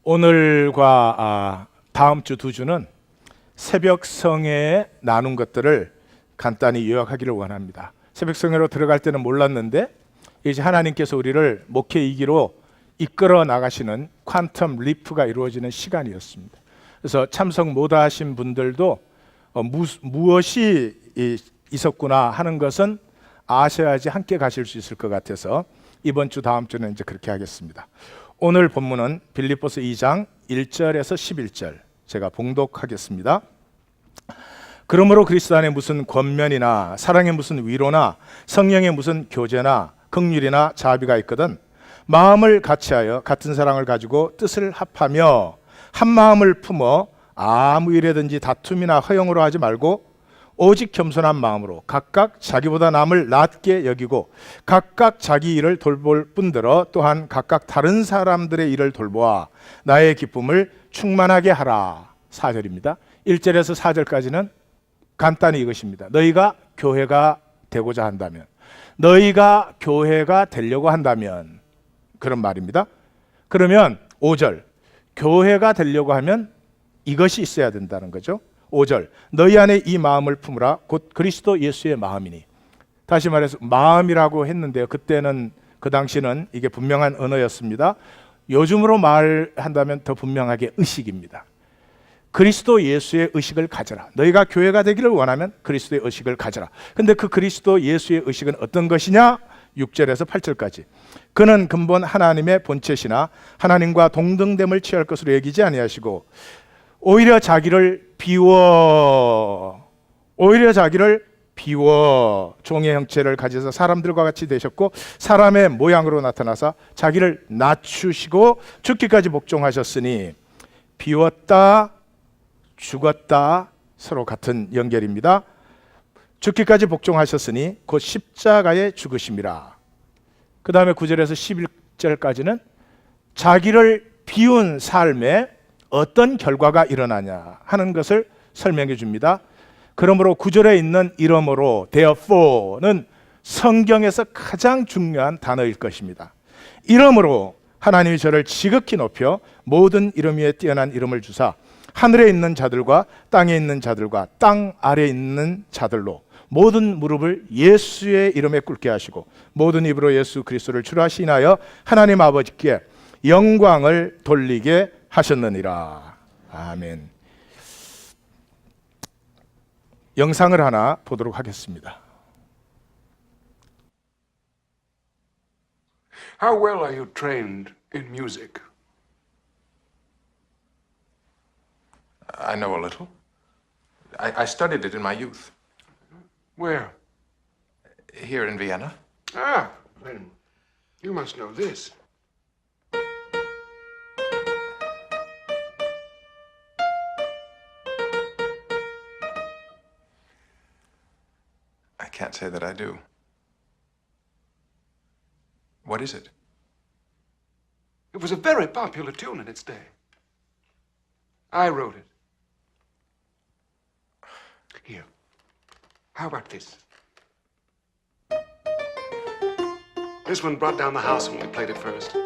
오늘과 다음 주 2주는 새벽 성회에 나눈 것들을 간단히 요약하기를 원합니다. 새벽 성회로 들어갈 때는 몰랐는데 이제 하나님께서 우리를 목회 2기로 이끌어 나가시는 퀀텀 리프가 이루어지는 시간이었습니다. 그래서 참석 못하신 분들도 무엇이 있었구나 하는 것은 아셔야지 함께 가실 수 있을 것 같아서 이번 주 다음 주는 이제 그렇게 하겠습니다. 오늘 본문은 빌립보서 2장 1절에서 11절 제가 봉독하겠습니다. 그러므로 그리스도 안에 무슨 권면이나 사랑에 무슨 위로나 성령에 무슨 교제나 긍휼이나 자비가 있거든 마음을 같이하여 같은 사랑을 가지고 뜻을 합하며 한 마음을 품어 아무 일에든지 다툼이나 허용으로 하지 말고 오직 겸손한 마음으로 각각 자기보다 남을 낮게 여기고 각각 자기 일을 돌볼 뿐더러 또한 각각 다른 사람들의 일을 돌보아 나의 기쁨을 충만하게 하라. 4절입니다. 1절에서 4절까지는 간단히 이것입니다. 너희가 교회가 되고자 한다면, 너희가 교회가 되려고 한다면 그런 말입니다. 그러면 5절 교회가 되려고 하면 이것이 있어야 된다는 거죠. 5절 너희 안에 이 마음을 품으라 곧 그리스도 예수의 마음이니. 다시 말해서 마음이라고 했는데요, 그때는 그 당시는 이게 분명한 언어였습니다. 요즘으로 말한다면 더 분명하게 의식입니다. 그리스도 예수의 의식을 가져라. 너희가 교회가 되기를 원하면 그리스도의 의식을 가져라. 근데 그 그리스도 예수의 의식은 어떤 것이냐? 6절에서 8절까지 그는 근본 하나님의 본체시나 하나님과 동등됨을 취할 것으로 여기지 아니하시고 오히려 자기를 비워 종의 형체를 가지사 사람들과 같이 되셨고 사람의 모양으로 나타나사 자기를 낮추시고 죽기까지 복종하셨으니 비웠다 죽었다 서로 같은 연결입니다. 죽기까지 복종하셨으니 곧 십자가에 죽으심이라. 그 다음에 9절에서 11절까지는 자기를 비운 삶에 어떤 결과가 일어나냐 하는 것을 설명해 줍니다. 그러므로 9절에 있는 이러므로 therefore는 성경에서 가장 중요한 단어일 것입니다. 이러므로 하나님이 저를 지극히 높여 모든 이름 위에 뛰어난 이름을 주사 하늘에 있는 자들과 땅에 있는 자들과 땅 아래에 있는 자들로 모든 무릎을 예수의 이름에 꿇게 하시고 모든 입으로 예수 그리스도를 주라 시인하여 하나님 아버지께 영광을 돌리게 하셨느니라. 아멘. 영상을 하나 보도록 하겠습니다. How well are you trained in music? I know a little. I studied it in my youth. Where? Here in Vienna. Ah, then you must know this. I can't say that I do. What is it? It was a very popular tune in its day. I wrote it. Here. How about this? This one brought down the house when we played it first.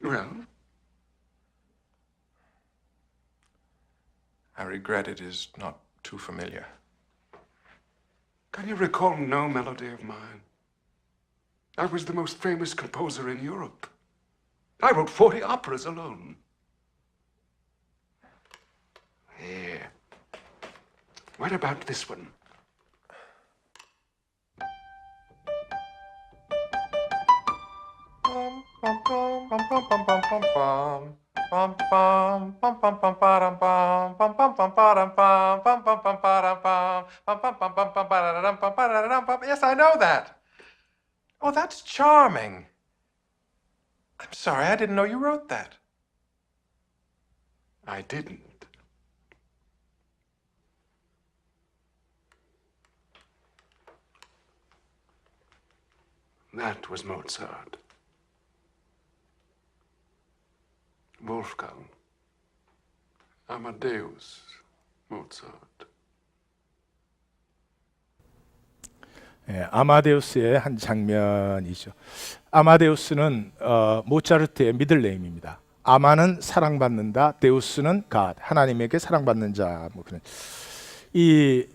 Well, I regret it is not too familiar. can you recall no melody of mine? I was the most famous composer in Europe. I wrote 40 operas alone. Here. What about this one? Yes, I know that. Oh, that's charming. I'm sorry, I didn't know you wrote that. I didn't. That was Mozart. Wolfgang. Amadeus Mozart. 예, 아마데우스의 한 장면이죠. 아마데우스는 모차르트의 미들네임입니다. 아마는 사랑받는다, 데우스는 갓, 하나님에게 사랑받는 자. 뭐 그런 이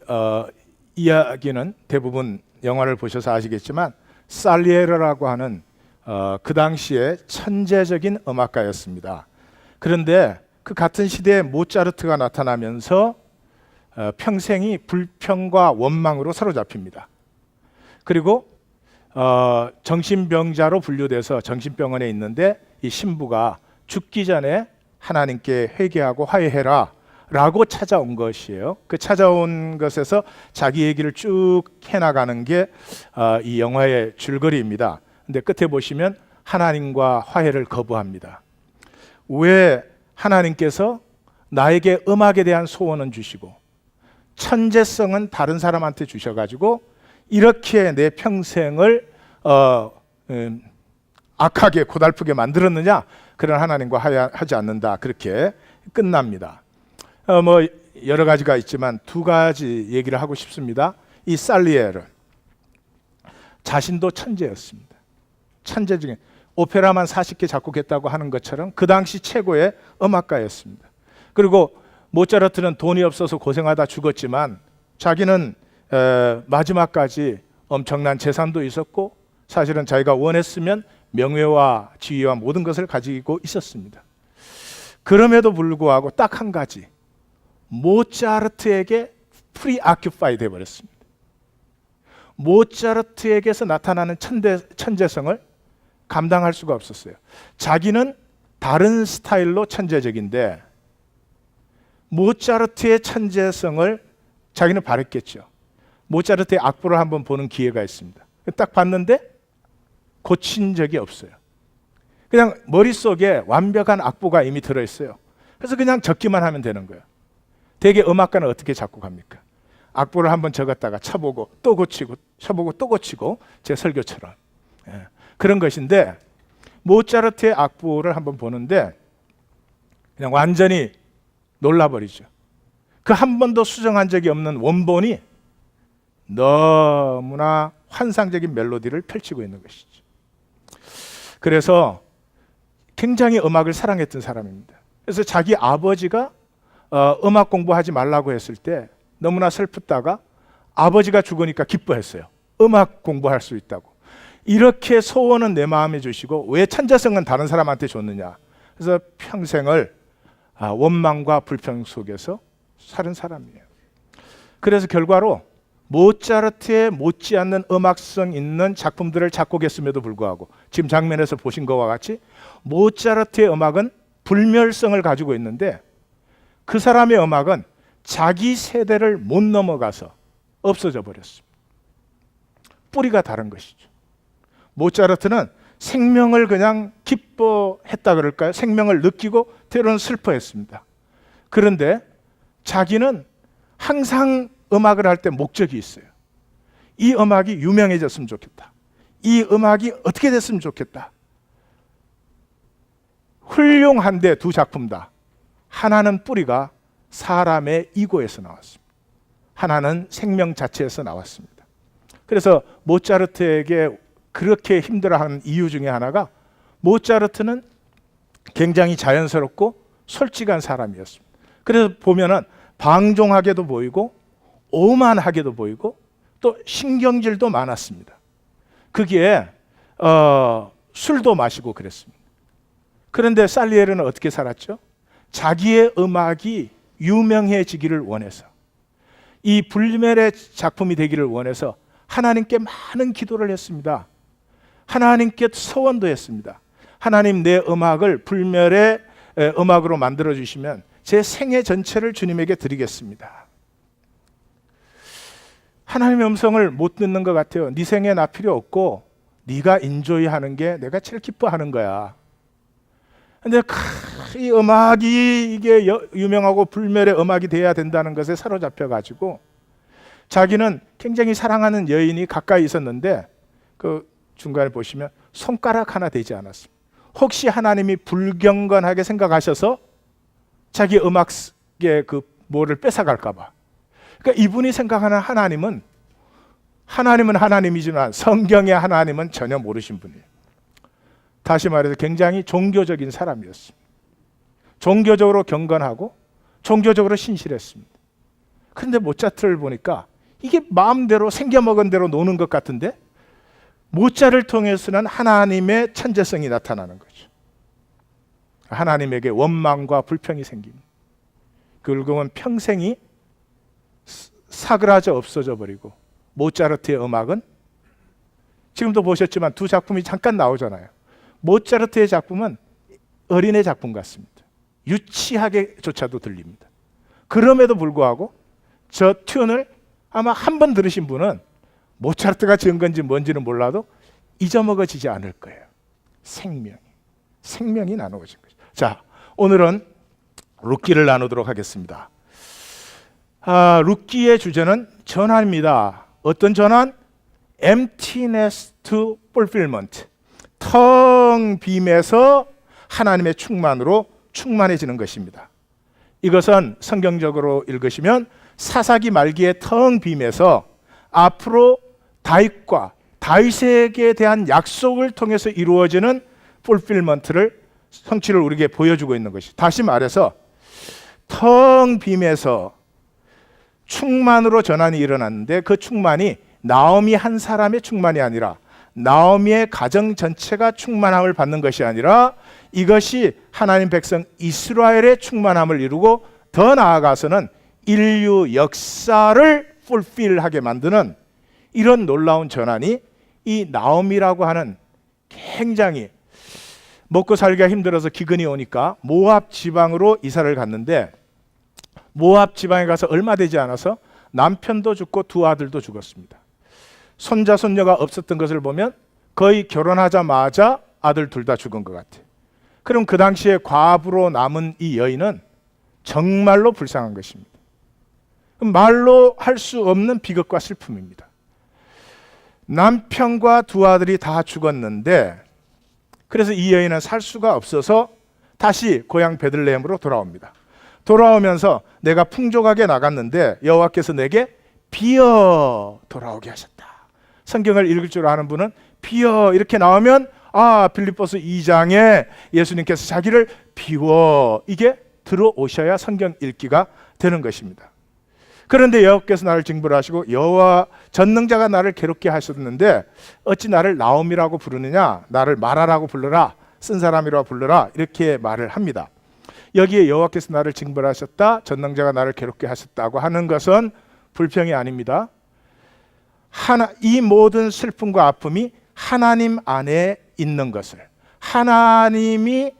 이야기는 대부분 영화를 보셔서 아시겠지만 살리에르라고 하는 그 당시에 천재적인 음악가였습니다. 그런데 그 같은 시대에 모차르트가 나타나면서 평생이 불평과 원망으로 사로잡힙니다. 그리고 정신병자로 분류돼서 정신병원에 있는데 이 신부가 죽기 전에 하나님께 회개하고 화해해라 라고 찾아온 것이에요. 그 찾아온 것에서 자기 얘기를 쭉 해나가는 게 이 영화의 줄거리입니다. 근데 끝에 보시면 하나님과 화해를 거부합니다. 왜 하나님께서 나에게 음악에 대한 소원은 주시고 천재성은 다른 사람한테 주셔가지고 이렇게 내 평생을 악하게 고달프게 만들었느냐? 그런 하나님과 화해하지 않는다. 그렇게 끝납니다. 뭐 여러 가지가 있지만 두 가지 얘기를 하고 싶습니다. 이 살리에르 자신도 천재였습니다. 천재 중에 오페라만 40개 작곡했다고 하는 것처럼 그 당시 최고의 음악가였습니다. 그리고 모차르트는 돈이 없어서 고생하다 죽었지만 자기는 마지막까지 엄청난 재산도 있었고 사실은 자기가 원했으면 명예와 지위와 모든 것을 가지고 있었습니다. 그럼에도 불구하고 딱 한 가지, 모차르트에게 프리아큐파이 되어버렸습니다. 모차르트에게서 나타나는 천재성을 감당할 수가 없었어요. 자기는 다른 스타일로 천재적인데 모차르트의 천재성을 자기는 바랬겠죠. 모차르트의 악보를 한번 보는 기회가 있습니다. 딱 봤는데 고친 적이 없어요. 그냥 머릿속에 완벽한 악보가 이미 들어있어요. 그래서 그냥 적기만 하면 되는 거예요. 대개 음악가는 어떻게 작곡합니까? 악보를 한번 적었다가 쳐보고 또 고치고 쳐보고 또 고치고 제 설교처럼 그런 것인데 모차르트의 악보를 한번 보는데 그냥 완전히 놀라버리죠. 그 한 번도 수정한 적이 없는 원본이 너무나 환상적인 멜로디를 펼치고 있는 것이죠. 그래서 굉장히 음악을 사랑했던 사람입니다. 그래서 자기 아버지가 음악 공부하지 말라고 했을 때 너무나 슬펐다가 아버지가 죽으니까 기뻐했어요. 음악 공부할 수 있다고. 이렇게 소원은 내 마음에 주시고 왜 천재성은 다른 사람한테 줬느냐. 그래서 평생을 원망과 불평 속에서 살은 사람이에요. 그래서 결과로 모차르트의 못지않는 음악성 있는 작품들을 작곡했음에도 불구하고 지금 장면에서 보신 것과 같이 모차르트의 음악은 불멸성을 가지고 있는데 그 사람의 음악은 자기 세대를 못 넘어가서 없어져 버렸습니다. 뿌리가 다른 것이죠. 모차르트는 생명을 그냥 기뻐했다 그럴까요? 생명을 느끼고 때로는 슬퍼했습니다. 그런데 자기는 항상 음악을 할 때 목적이 있어요. 이 음악이 유명해졌으면 좋겠다. 이 음악이 어떻게 됐으면 좋겠다. 훌륭한데 두 작품 다. 하나는 뿌리가 사람의 이고에서 나왔습니다. 하나는 생명 자체에서 나왔습니다. 그래서 모차르트에게 그렇게 힘들어하는 이유 중에 하나가 모차르트는 굉장히 자연스럽고 솔직한 사람이었습니다. 그래서 보면은 방종하게도 보이고 오만하게도 보이고 또 신경질도 많았습니다. 그게 술도 마시고 그랬습니다. 그런데 살리에르는 어떻게 살았죠? 자기의 음악이 유명해지기를 원해서 이 불멸의 작품이 되기를 원해서 하나님께 많은 기도를 했습니다. 하나님께 서원도 했습니다. 하나님 내 음악을 불멸의 음악으로 만들어 주시면 제 생애 전체를 주님에게 드리겠습니다. 하나님의 음성을 못 듣는 것 같아요. 네 생애 나 필요 없고 네가 인조이 하는 게 내가 제일 기뻐하는 거야. 근데 이 음악이 이게 유명하고 불멸의 음악이 돼야 된다는 것에 사로잡혀 가지고 자기는 굉장히 사랑하는 여인이 가까이 있었는데 그 중간에 보시면 손가락 하나 되지 않았습니다. 혹시 하나님이 불경건하게 생각하셔서 자기 음악의 그 뭐를 뺏어갈까 봐. 그러니까 이분이 생각하는 하나님은 하나님이지만 성경의 하나님은 전혀 모르신 분이에요. 다시 말해서 굉장히 종교적인 사람이었습니다. 종교적으로 경건하고 종교적으로 신실했습니다. 그런데 모차르트를 보니까 이게 마음대로 생겨먹은 대로 노는 것 같은데 모차를 통해서는 하나님의 천재성이 나타나는 거죠. 하나님에게 원망과 불평이 생깁니다. 결국은 평생이 사그라져 없어져 버리고 모차르트의 음악은 지금도 보셨지만 두 작품이 잠깐 나오잖아요. 모차르트의 작품은 어린애 작품 같습니다. 유치하게조차도 들립니다. 그럼에도 불구하고 저 튠을 아마 한 번 들으신 분은 모차르트가 지은 건지 뭔지는 몰라도 잊어먹어지지 않을 거예요. 생명이 나누어진 거죠. 자, 오늘은 룻기를 나누도록 하겠습니다. 룻기의 주제는 전환입니다. 어떤 전환? emptiness to fulfillment. 텅 빔에서 하나님의 충만으로 충만해지는 것입니다. 이것은 성경적으로 읽으시면 사사기 말기의 텅 빔에서 앞으로 다윗에게 대한 약속을 통해서 이루어지는 fulfillment를 성취를 우리에게 보여주고 있는 것이. 다시 말해서 텅 빔에서 충만으로 전환이 일어났는데 그 충만이 나오미 한 사람의 충만이 아니라 나오미의 가정 전체가 충만함을 받는 것이 아니라 이것이 하나님 백성 이스라엘의 충만함을 이루고 더 나아가서는 인류 역사를 풀필하게 만드는 이런 놀라운 전환이 이 나오미라고 하는 굉장히 먹고 살기가 힘들어서 기근이 오니까 모압 지방으로 이사를 갔는데 모압 지방에 가서 얼마 되지 않아서 남편도 죽고 두 아들도 죽었습니다. 손자 손녀가 없었던 것을 보면 거의 결혼하자마자 아들 둘 다 죽은 것 같아요. 그럼 그 당시에 과부로 남은 이 여인은 정말로 불쌍한 것입니다. 말로 할 수 없는 비극과 슬픔입니다. 남편과 두 아들이 다 죽었는데 그래서 이 여인은 살 수가 없어서 다시 고향 베들레헴으로 돌아옵니다. 돌아오면서 내가 풍족하게 나갔는데 여호와께서 내게 비어 돌아오게 하셨다. 성경을 읽을 줄 아는 분은 비어 이렇게 나오면 빌립보서 2장에 예수님께서 자기를 비워 이게 들어오셔야 성경 읽기가 되는 것입니다. 그런데 여호와께서 나를 징벌하시고 여호와 전능자가 나를 괴롭게 하셨는데 어찌 나를 나옴이라고 부르느냐, 나를 마라라고 불러라, 쓴 사람이라고 불러라 이렇게 말을 합니다. 여기에 여호와께서 나를 징벌하셨다, 전능자가 나를 괴롭게 하셨다고 하는 것은 불평이 아닙니다. 이 모든 슬픔과 아픔이 하나님 안에 있는 것을 하나님이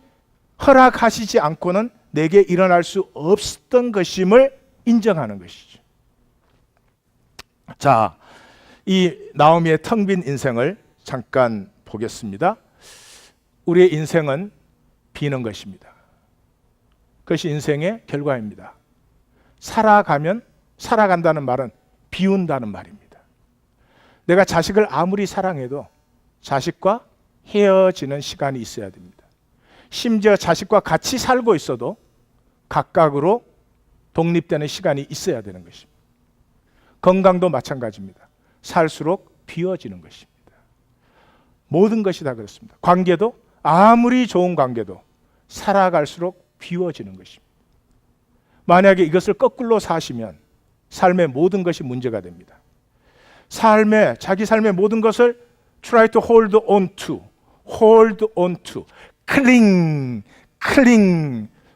허락하시지 않고는 내게 일어날 수 없었던 것임을 인정하는 것이죠. 자, 이 나오미의 텅 빈 인생을 잠깐 보겠습니다. 우리의 인생은 비는 것입니다. 그것이 인생의 결과입니다. 살아간다는 말은 비운다는 말입니다. 내가 자식을 아무리 사랑해도 자식과 헤어지는 시간이 있어야 됩니다. 심지어 자식과 같이 살고 있어도 각각으로 독립되는 시간이 있어야 되는 것입니다. 건강도 마찬가지입니다. 살수록 비워지는 것입니다. 모든 것이 다 그렇습니다. 관계도 아무리 좋은 관계도 살아갈수록 비워지는 것입니다. 만약에 이것을 거꾸로 사시면 삶의 모든 것이 문제가 됩니다. 자기 삶의 모든 것을 try to hold on to, cling.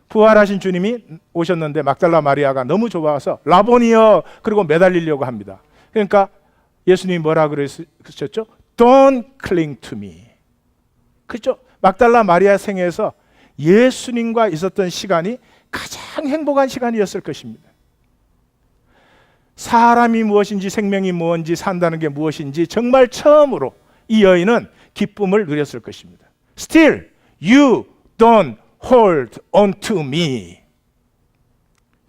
부활하신 주님이 오셨는데 막달라 마리아가 너무 좋아서 라보니여 그리고 매달리려고 합니다. 그러니까 예수님이 뭐라 그러셨죠? Don't cling to me. 그렇죠? 막달라 마리아 생애에서 예수님과 있었던 시간이 가장 행복한 시간이었을 것입니다. 사람이 무엇인지 생명이 무엇인지 산다는 게 무엇인지 정말 처음으로 이 여인은 기쁨을 누렸을 것입니다. Still, you don't hold on to me.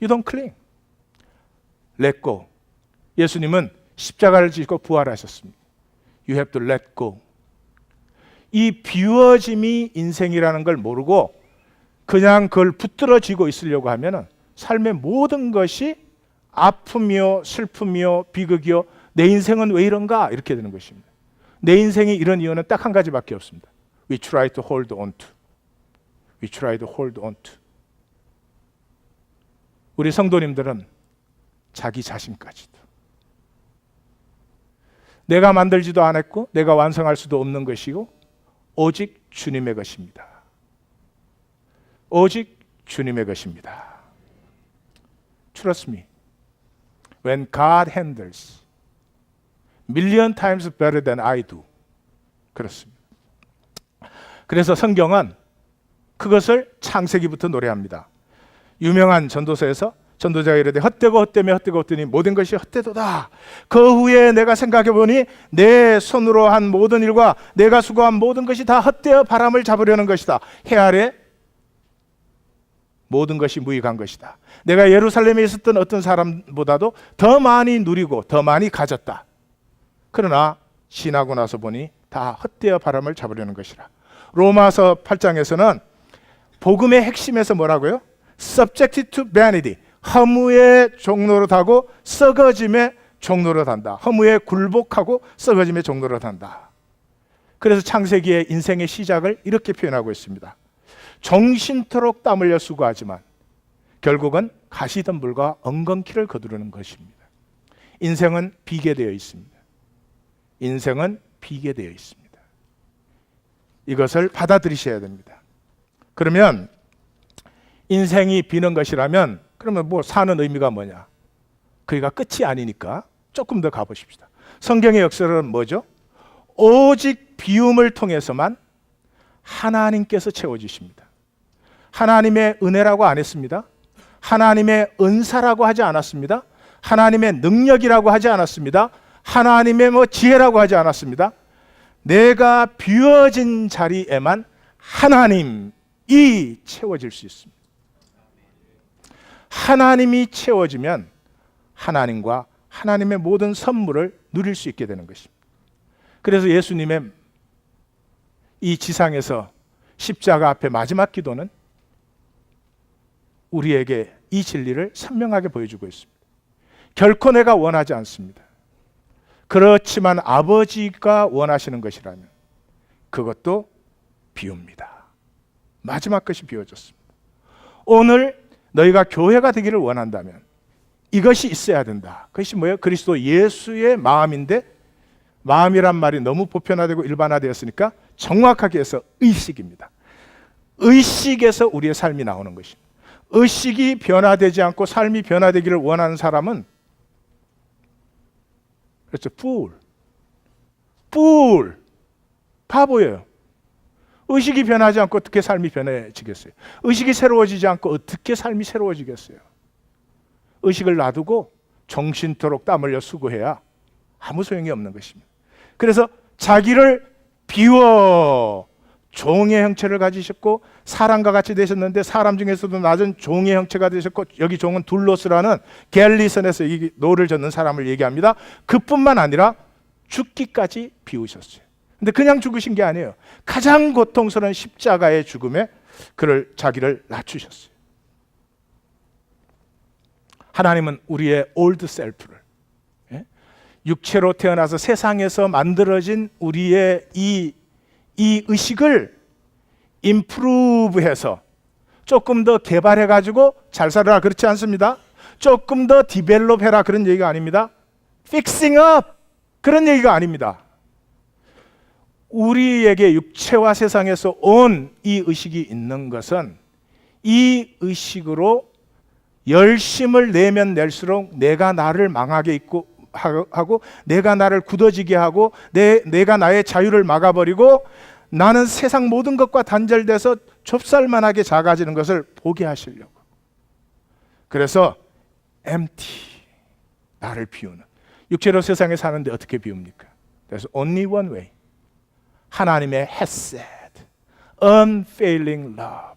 You don't cling. Let go. 예수님은 십자가를 지고 부활하셨습니다. You have to let go. 이 비워짐이 인생이라는 걸 모르고 그냥 그걸 붙들어 쥐고 있으려고 하면 삶의 모든 것이 아픔이요, 슬픔이요, 비극이요, 내 인생은 왜 이런가 이렇게 되는 것입니다. 내 인생이 이런 이유는 딱 한 가지밖에 없습니다. We try to hold on to. We try to hold on to. 우리 성도님들은 자기 자신까지도 내가 만들지도 않았고 내가 완성할 수도 없는 것이고 오직 주님의 것입니다. 오직 주님의 것입니다. Trust me. When God handles million times better than I do. 그렇습니다. 그래서 성경은 그것을 창세기부터 노래합니다. 유명한 전도서에서 전도자가 이르되 헛되고 헛되며 헛되고 헛되니 모든 것이 헛되도다. 그 후에 내가 생각해 보니 내 손으로 한 모든 일과 내가 수고한 모든 것이 다 헛되어 바람을 잡으려는 것이다. 해 아래 모든 것이 무익한 것이다. 내가 예루살렘에 있었던 어떤 사람보다도 더 많이 누리고 더 많이 가졌다. 그러나 지나고 나서 보니 다 헛되어 바람을 잡으려는 것이라. 로마서 8장에서는 복음의 핵심에서 뭐라고요? Subjected to vanity. 허무의 종노릇하고 썩어짐의 종노릇한다. 허무에 굴복하고 썩어짐의 종노릇한다. 그래서 창세기의 인생의 시작을 이렇게 표현하고 있습니다. 정신토록 땀 흘려 수고하지만 결국은 가시덤불과 엉겅퀴를 거두르는 것입니다. 인생은 비게 되어 있습니다. 인생은 비게 되어 있습니다. 이것을 받아들이셔야 됩니다. 그러면 인생이 비는 것이라면 그러면 뭐 사는 의미가 뭐냐? 그게 끝이 아니니까 조금 더 가보십시다. 성경의 역사는 뭐죠? 오직 비움을 통해서만 하나님께서 채워주십니다. 하나님의 은혜라고 안 했습니다. 하나님의 은사라고 하지 않았습니다. 하나님의 능력이라고 하지 않았습니다. 하나님의 지혜라고 하지 않았습니다. 내가 비워진 자리에만 하나님이 채워질 수 있습니다. 하나님이 채워지면 하나님과 하나님의 모든 선물을 누릴 수 있게 되는 것입니다. 그래서 예수님의 이 지상에서 십자가 앞에 마지막 기도는 우리에게 이 진리를 선명하게 보여주고 있습니다. 결코 내가 원하지 않습니다. 그렇지만 아버지가 원하시는 것이라면 그것도 비웁니다. 마지막 것이 비워졌습니다. 오늘 너희가 교회가 되기를 원한다면 이것이 있어야 된다. 그것이 뭐예요? 그리스도 예수의 마음인데 마음이란 말이 너무 보편화되고 일반화되었으니까 정확하게 해서 의식입니다. 의식에서 우리의 삶이 나오는 것입니다. 의식이 변화되지 않고 삶이 변화되기를 원하는 사람은 그렇죠. fool. 바보예요. 의식이 변하지 않고 어떻게 삶이 변해지겠어요? 의식이 새로워지지 않고 어떻게 삶이 새로워지겠어요? 의식을 놔두고 정신토록 땀 흘려 수고해야 아무 소용이 없는 것입니다. 그래서 자기를 비워 종의 형체를 가지셨고 사람과 같이 되셨는데 사람 중에서도 낮은 종의 형체가 되셨고 여기 종은 둘로스라는 갤리선에서 이 노를 젓는 사람을 얘기합니다. 그뿐만 아니라 죽기까지 비우셨어요. 근데 그냥 죽으신 게 아니에요. 가장 고통스러운 십자가의 죽음에 그를 자기를 낮추셨어요. 하나님은 우리의 올드 셀프를 육체로 태어나서 세상에서 만들어진 우리의 이 의식을 임프루브해서 조금 더 개발해가지고 잘 살아라 그렇지 않습니다. 조금 더 디벨롭해라 그런 얘기가 아닙니다. Fixing up 그런 얘기가 아닙니다. 우리에게 육체와 세상에서 온 이 의식이 있는 것은 이 의식으로 열심을 내면 낼수록 내가 나를 망하게 하고 내가 나를 굳어지게 하고 내가 나의 자유를 막아버리고 나는 세상 모든 것과 단절돼서 좁쌀만하게 작아지는 것을 보게 하시려고. 그래서 empty, 나를 비우는. 육체로 세상에 사는데 어떻게 비웁니까? 그래서 only one way, 하나님의 hesed, unfailing love,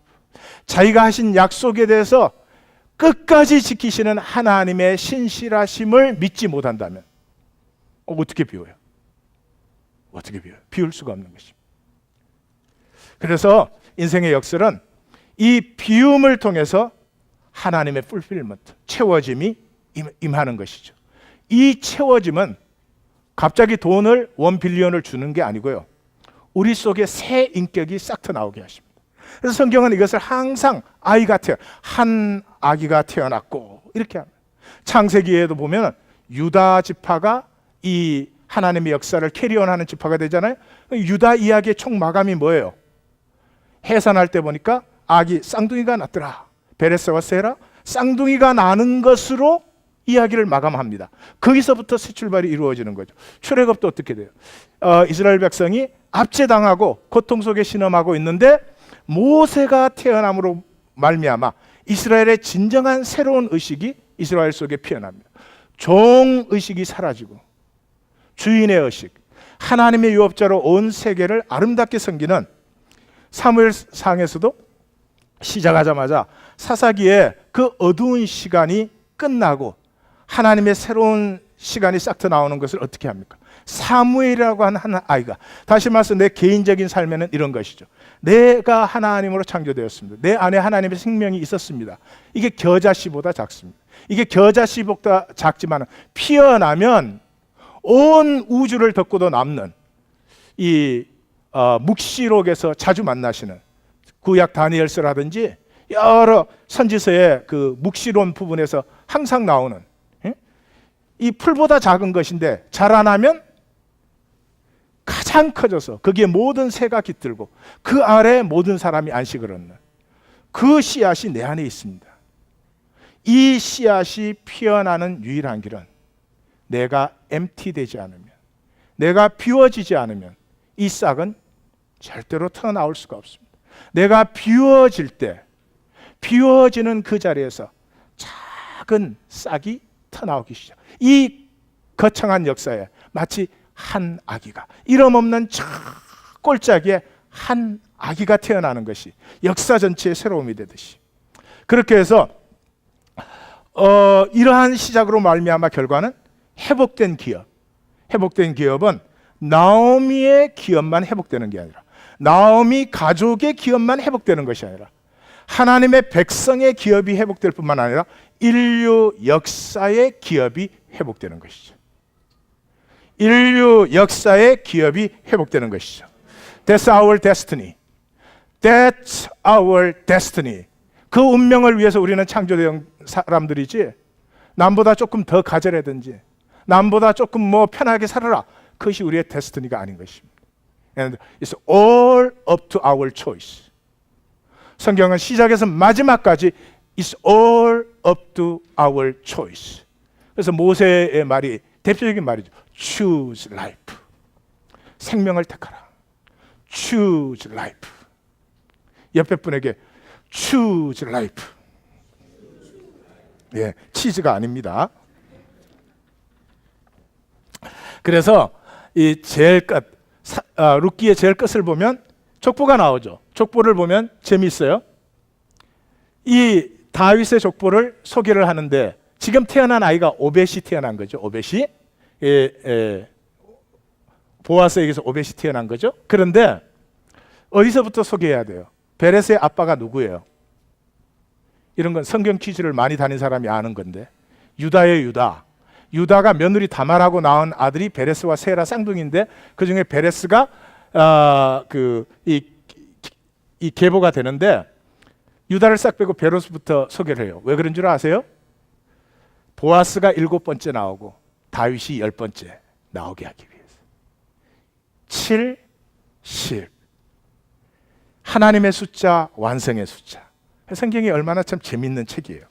자기가 하신 약속에 대해서 끝까지 지키시는 하나님의 신실하심을 믿지 못한다면 어떻게 비워요? 어떻게 비워요? 비울 수가 없는 것입니다. 그래서 인생의 역설은 이 비움을 통해서 하나님의 fulfillment, 채워짐이 임하는 것이죠. 이 채워짐은 갑자기 돈을 1빌리언을 주는 게 아니고요, 우리 속에 새 인격이 싹 터 나오게 하십니다. 그래서 성경은 이것을 항상 한 아기가 태어났고 이렇게 합니다. 창세기에도 보면 유다 지파가 이 하나님의 역사를 캐리온하는 지파가 되잖아요. 유다 이야기의 총 마감이 뭐예요? 해산할 때 보니까 아기 쌍둥이가 났더라. 베레스와 세라 쌍둥이가 나는 것으로 이야기를 마감합니다. 거기서부터 새 출발이 이루어지는 거죠. 출애굽도 어떻게 돼요? 이스라엘 백성이 압제당하고 고통 속에 신음하고 있는데 모세가 태어남으로 말미암아 이스라엘의 진정한 새로운 의식이 이스라엘 속에 피어납니다. 종의식이 사라지고 주인의 의식, 하나님의 유업자로 온 세계를 아름답게 섬기는 사무엘상에서도 시작하자마자 사사기에 그 어두운 시간이 끝나고 하나님의 새로운 시간이 싹 터 나오는 것을 어떻게 합니까? 사무엘이라고 하는 한 아이가, 다시 말해서 내 개인적인 삶에는 이런 것이죠. 내가 하나님으로 창조되었습니다. 내 안에 하나님의 생명이 있었습니다. 이게 겨자씨보다 작습니다. 이게 겨자씨보다 작지만 피어나면 온 우주를 덮고도 남는 이 묵시록에서 자주 만나시는 구약 다니엘서라든지 여러 선지서의 그 묵시론 부분에서 항상 나오는 이 풀보다 작은 것인데 자라나면 가장 커져서 거기에 모든 새가 깃들고 그 아래 모든 사람이 안식을 얻는 그 씨앗이 내 안에 있습니다. 이 씨앗이 피어나는 유일한 길은 내가 empty 되지 않으면, 내가 비워지지 않으면 이 싹은 절대로 터나올 수가 없습니다. 내가 비워질 때, 비워지는 그 자리에서 작은 싹이 터나오기 시작. 이 거창한 역사에 마치 한 아기가, 이름 없는 저 꼴짜기에 한 아기가 태어나는 것이 역사 전체의 새로움이 되듯이, 그렇게 해서 이러한 시작으로 말미암아 결과는 회복된 기업. 회복된 기업은 나오미의 기업만 회복되는 게 아니라, 나오미 가족의 기업만 회복되는 것이 아니라 하나님의 백성의 기업이 회복될 뿐만 아니라 인류 역사의 기업이 회복되는 것이죠. 인류 역사의 기업이 회복되는 것이죠. That's our destiny. That's our destiny. 그 운명을 위해서 우리는 창조된 사람들이지, 남보다 조금 더 가져라든지 남보다 조금 뭐 편하게 살아라, 그것이 우리의 데스티니가 아닌 것입니다. And it's all up to our choice. 성경은 시작에서 마지막까지 It's all up to our choice. 그래서 모세의 말이 대표적인 말이죠. Choose life. 생명을 택하라. Choose life. 옆에 분에게 Choose life. 예, 치즈가 아닙니다. 그래서 이 제일 끝, 룻기의 제일 끝을 보면 족보가 나오죠. 족보를 보면 재미있어요. 이 다윗의 족보를 소개를 하는데 지금 태어난 아이가 오벳이 태어난 거죠. 오벳이 보아스에게서 오벳이 태어난 거죠. 그런데 어디서부터 소개해야 돼요? 베레스의 아빠가 누구예요? 이런 건 성경 퀴즈를 많이 다닌 사람이 아는 건데, 유다의 유다. 유다가 며느리 다말하고 낳은 아들이 베레스와 세라 쌍둥이인데 그 중에 베레스가 이 계보가 되는데 유다를 싹 빼고 베레스부터 소개를 해요. 왜 그런 줄 아세요? 보아스가 7번째 나오고 다윗이 10번째 나오게 하기 위해서. 7, 10. 하나님의 숫자, 완성의 숫자. 성경이 얼마나 참 재밌는 책이에요.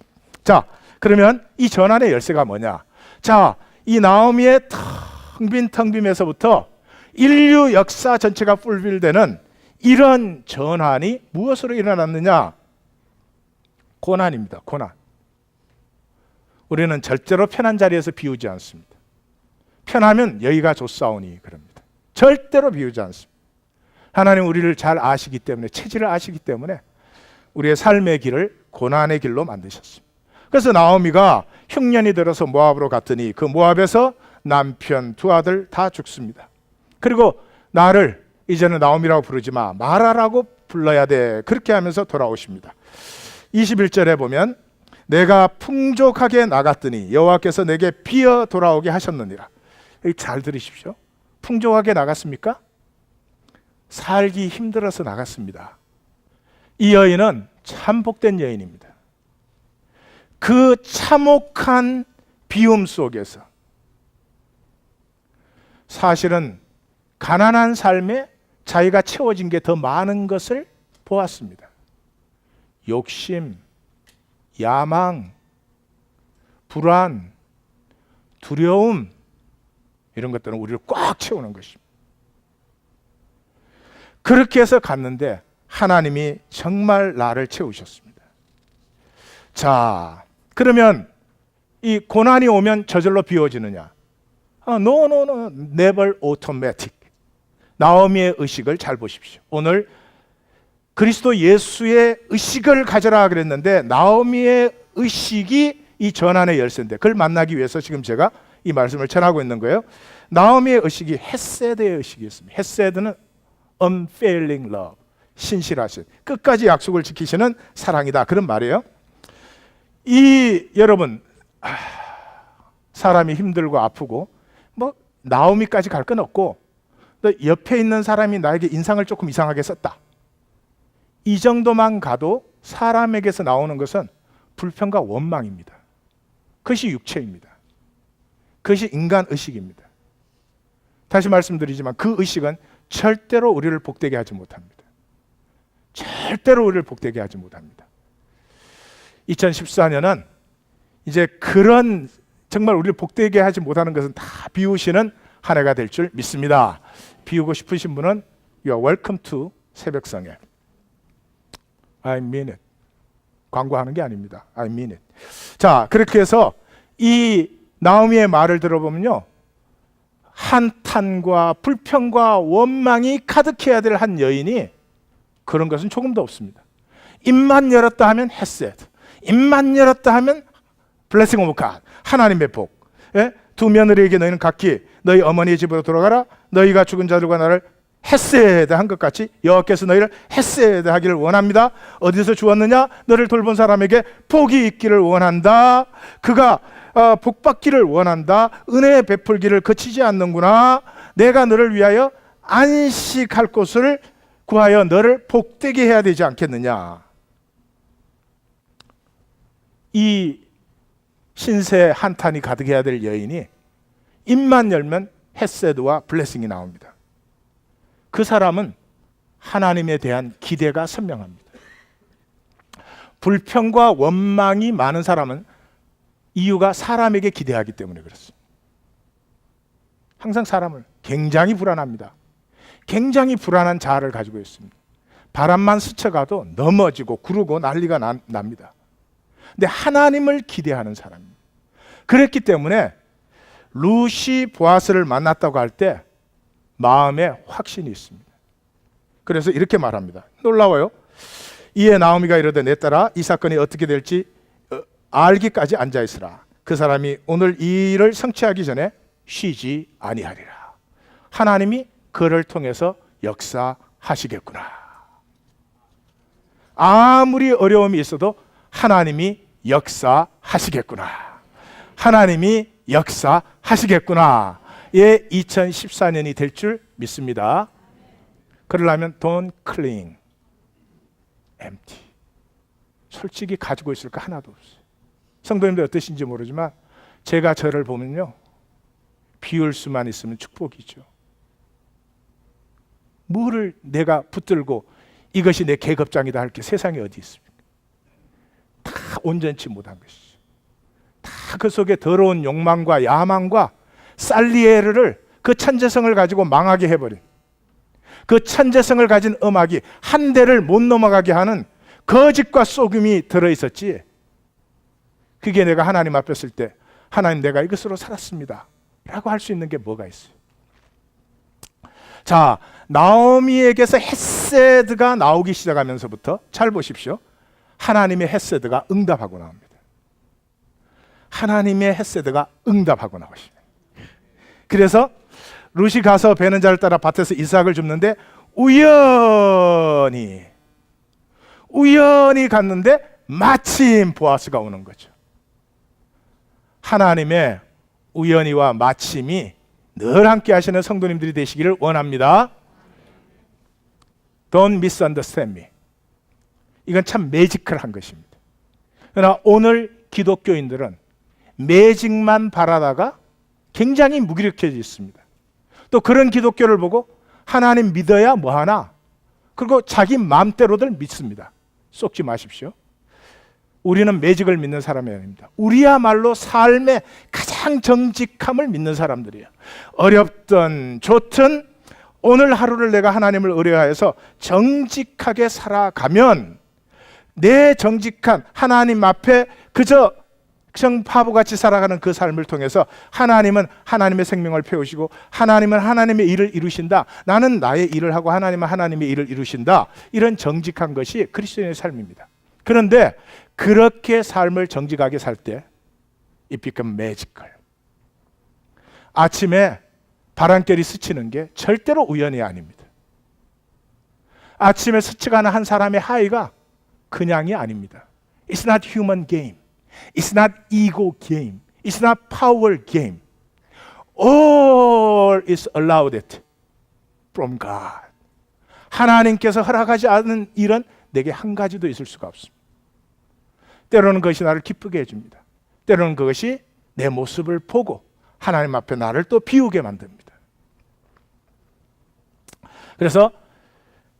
자, 그러면 이 전환의 열쇠가 뭐냐? 자, 이 나오미의 텅 빈 텅 빔에서부터 인류 역사 전체가 풀빌되는 이런 전환이 무엇으로 일어났느냐? 고난입니다. 고난. 우리는 절대로 편한 자리에서 비우지 않습니다. 편하면 여기가 좋사오니 그럽니다. 절대로 비우지 않습니다. 하나님 우리를 잘 아시기 때문에, 체질을 아시기 때문에 우리의 삶의 길을 고난의 길로 만드셨습니다. 그래서 나오미가 흉년이 들어서 모압으로 갔더니 그 모압에서 남편 두 아들 다 죽습니다. 그리고 나를 이제는 나오미라고 부르지 마, 마라라고 불러야 돼. 그렇게 하면서 돌아오십니다. 21절에 보면 내가 풍족하게 나갔더니 여호와께서 내게 비어 돌아오게 하셨느니라. 잘 들으십시오. 풍족하게 나갔습니까? 살기 힘들어서 나갔습니다. 이 여인은 참 복된 여인입니다. 그 참혹한 비움 속에서 사실은 가난한 삶에 자기가 채워진 게 더 많은 것을 보았습니다. 욕심, 야망, 불안, 두려움, 이런 것들은 우리를 꽉 채우는 것입니다. 그렇게 해서 갔는데 하나님이 정말 나를 채우셨습니다. 자, 그러면 이 고난이 오면 저절로 비워지느냐? No, never automatic. 나오미의 의식을 잘 보십시오. 오늘 그리스도 예수의 의식을 가져라 그랬는데 나오미의 의식이 이 전환의 열쇠인데 그걸 만나기 위해서 지금 제가 이 말씀을 전하고 있는 거예요. 나오미의 의식이 헤세드의 의식이었습니다. 헤세드는 unfailing love, 신실하신, 끝까지 약속을 지키시는 사랑이다, 그런 말이에요. 여러분, 사람이 힘들고 아프고 뭐 나오미까지 갈 건 없고 또 옆에 있는 사람이 나에게 인상을 조금 이상하게 썼다, 이 정도만 가도 사람에게서 나오는 것은 불평과 원망입니다. 그것이 육체입니다. 그것이 인간 의식입니다. 다시 말씀드리지만 그 의식은 절대로 우리를 복되게 하지 못합니다. 절대로 우리를 복되게 하지 못합니다. 2014년은 이제 그런 정말 우리를 복되게 하지 못하는 것은 다 비우시는 한 해가 될 줄 믿습니다. 비우고 싶으신 분은 You are welcome to 새벽성에. I mean it. 광고하는 게 아닙니다. I mean it. 자, 그렇게 해서 이 나오미의 말을 들어보면요, 한탄과 불평과 원망이 가득해야 될 한 여인이 그런 것은 조금도 없습니다. 입만 열었다 하면 헤세드, 입만 열었다 하면 블레싱 오브 갓, 하나님의 복. 예? 두 며느리에게 너희는 각기 너희 어머니의 집으로 돌아가라. 너희가 죽은 자들과 나를 헤세드 한 것 같이 여호와께서 너희를 헤세드 하기를 원합니다. 어디서 주었느냐? 너를 돌본 사람에게 복이 있기를 원한다. 그가 복 받기를 원한다. 은혜 베풀기를 그치지 않는구나. 내가 너를 위하여 안식할 곳을 구하여 너를 복되게 해야 되지 않겠느냐. 이 신세 한탄이 가득해야 될 여인이 입만 열면 헤세드와 블레싱이 나옵니다. 그 사람은 하나님에 대한 기대가 선명합니다. 불평과 원망이 많은 사람은 이유가 사람에게 기대하기 때문에 그렇습니다. 항상 사람을 굉장히 불안합니다. 굉장히 불안한 자아를 가지고 있습니다. 바람만 스쳐가도 넘어지고 구르고 난리가 납니다. 근데 하나님을 기대하는 사람입니다. 그랬기 때문에 루시 보아스를 만났다고 할 때 마음에 확신이 있습니다. 그래서 이렇게 말합니다. 놀라워요. 이에 나오미가 이르되 내 딸아, 이 사건이 어떻게 될지 알기까지 앉아 있으라. 그 사람이 오늘 이 일을 성취하기 전에 쉬지 아니하리라. 하나님이 그를 통해서 역사하시겠구나. 아무리 어려움이 있어도 하나님이 역사하시겠구나. 하나님이 역사하시겠구나. 예, 2014년이 될 줄 믿습니다. 그러려면 don't cling empty. 솔직히 가지고 있을 거 하나도 없어요. 성도님들 어떠신지 모르지만 제가 저를 보면요, 비울 수만 있으면 축복이죠. 뭐를 내가 붙들고 이것이 내 계급장이다 할 게 세상에 어디 있습니까? 다 온전치 못한 것이죠. 다 그 속에 더러운 욕망과 야망과 살리에르를, 그 천재성을 가지고 망하게 해버린, 그 천재성을 가진 음악이 한 대를 못 넘어가게 하는 거짓과 속임이 들어있었지. 그게 내가 하나님 앞에 설 때 하나님 내가 이것으로 살았습니다 라고 할 수 있는 게 뭐가 있어요? 자, 나오미에게서 헤세드가 나오기 시작하면서부터 잘 보십시오. 하나님의 헤세드가 응답하고 나옵니다. 하나님의 헤세드가 응답하고 나오십니다. 그래서 룻이 가서 베는 자를 따라 밭에서 이삭을 줍는데 우연히 갔는데 마침 보아스가 오는 거죠. 하나님의 우연히와 마침이 늘 함께 하시는 성도님들이 되시기를 원합니다. Don't misunderstand me. 이건 참 매지컬한 것입니다. 그러나 오늘 기독교인들은 매직만 바라다가 굉장히 무기력해져 있습니다. 또 그런 기독교를 보고 하나님 믿어야 뭐하나? 그리고 자기 마음대로들 믿습니다. 속지 마십시오. 우리는 매직을 믿는 사람이 아닙니다. 우리야말로 삶의 가장 정직함을 믿는 사람들이에요. 어렵든 좋든 오늘 하루를 내가 하나님을 의뢰하여서 정직하게 살아가면 내 정직한 하나님 앞에 그저 바보같이 살아가는 그 삶을 통해서 하나님은 하나님의 생명을 태우시고 하나님은 하나님의 일을 이루신다. 나는 나의 일을 하고 하나님은 하나님의 일을 이루신다. 이런 정직한 것이 그리스도인의 삶입니다. 그런데 그렇게 삶을 정직하게 살 때 it becomes magical. 아침에 바람결이 스치는 게 절대로 우연이 아닙니다. 아침에 스쳐가는 한 사람의 하이가 그냥이 아닙니다. It's not human game. It's not ego game. It's not power game. All is allowed from God. 하나님께서 허락하지 않은 일은 내게 한 가지도 있을 수가 없습니다. 때로는 그것이 나를 기쁘게 해줍니다. 때로는 그것이 내 모습을 보고 하나님 앞에 나를 또 비우게 만듭니다. 그래서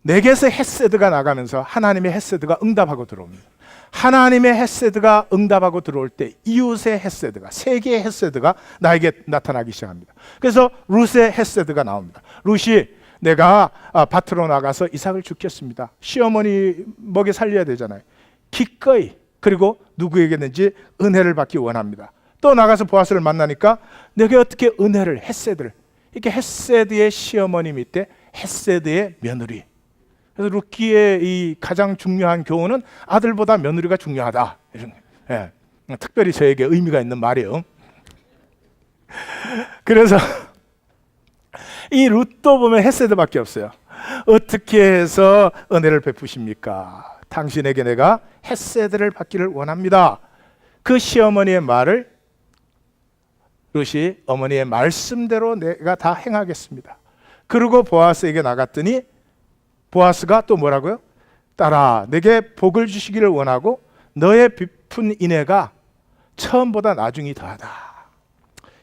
내게서 헤세드가 나가면서 하나님의 헤세드가 응답하고 들어옵니다. 하나님의 헤세드가 응답하고 들어올 때 이웃의 헤세드가, 세계의 헤세드가 나에게 나타나기 시작합니다. 그래서 룻의 헤세드가 나옵니다. 룻이 내가 밭으로 나가서 이삭을 죽겠습니다. 시어머니 먹여 살려야 되잖아요. 기꺼이, 그리고 누구에게든지 은혜를 받기 원합니다. 또 나가서 보아스를 만나니까 내게 어떻게 은혜를, 헤세드를, 이렇게 헤세드의 시어머니 밑에 헤세드의 며느리. 그래서 룻기의 이 가장 중요한 교훈은 아들보다 며느리가 중요하다. 이런, 예, 특별히 저에게 의미가 있는 말이에요. 그래서 이 룻도 보면 헤세드밖에 없어요. 어떻게 해서 은혜를 베푸십니까? 당신에게 내가 헤세드를 받기를 원합니다. 그 시어머니의 말을 룻이 어머니의 말씀대로 내가 다 행하겠습니다. 그리고 보아스에게 나갔더니 보아스가 또 뭐라고요? 딸아, 내게 복을 주시기를 원하고 너의 베푼 인애가 처음보다 나중이 더하다.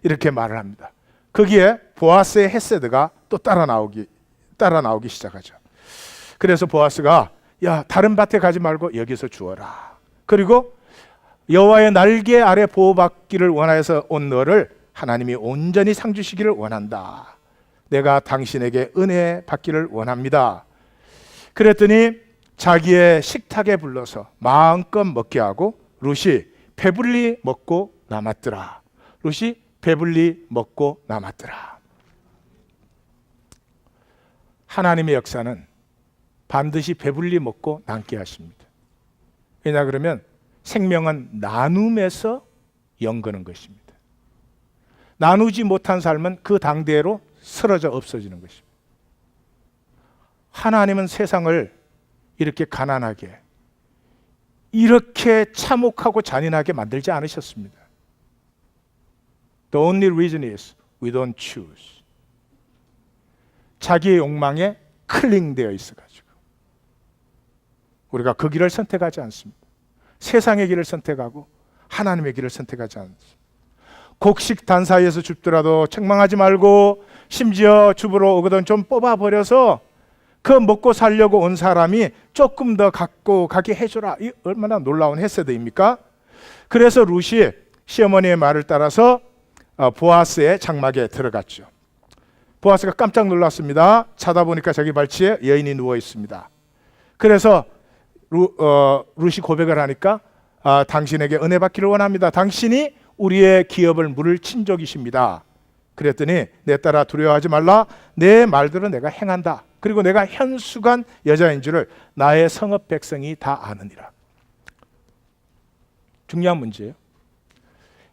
이렇게 말을 합니다. 거기에 보아스의 헤세드가 또 따라 나오기 시작하죠. 그래서 보아스가 야, 다른 밭에 가지 말고 여기서 주어라. 그리고 여호와의 날개 아래 보호받기를 원하여서 온 너를 하나님이 온전히 상 주시기를 원한다. 내가 당신에게 은혜 받기를 원합니다. 그랬더니 자기의 식탁에 불러서 마음껏 먹게 하고 룻이 배불리 먹고 남았더라. 룻이 배불리 먹고 남았더라. 하나님의 역사는 반드시 배불리 먹고 남게 하십니다. 왜냐 그러면 생명은 나눔에서 연거는 것입니다. 나누지 못한 삶은 그 당대로 쓰러져 없어지는 것입니다. 하나님은 세상을 이렇게 가난하게, 이렇게 참혹하고 잔인하게 만들지 않으셨습니다. The only reason is we don't choose. 자기의 욕망에 클링되어 있어가지고 우리가 그 길을 선택하지 않습니다. 세상의 길을 선택하고 하나님의 길을 선택하지 않습니다. 곡식 단 사이에서 줍더라도 책망하지 말고 심지어 줍으러 오거든 좀 뽑아버려서 그 먹고 살려고 온 사람이 조금 더 갖고 가게 해줘라. 이 얼마나 놀라운 헤세드입니까? 그래서 룻이 시어머니의 말을 따라서 보아스의 장막에 들어갔죠. 보아스가 깜짝 놀랐습니다. 찾아보니까 자기 발치에 여인이 누워 있습니다. 그래서 룻이 고백을 하니까 당신에게 은혜 받기를 원합니다. 당신이 우리의 기업을 물을 친족이십니다. 그랬더니 내 딸아 두려워하지 말라. 내 말들은 내가 행한다. 그리고 내가 현숙한 여자인 줄을 나의 성읍 백성이 다 아느니라. 중요한 문제예요.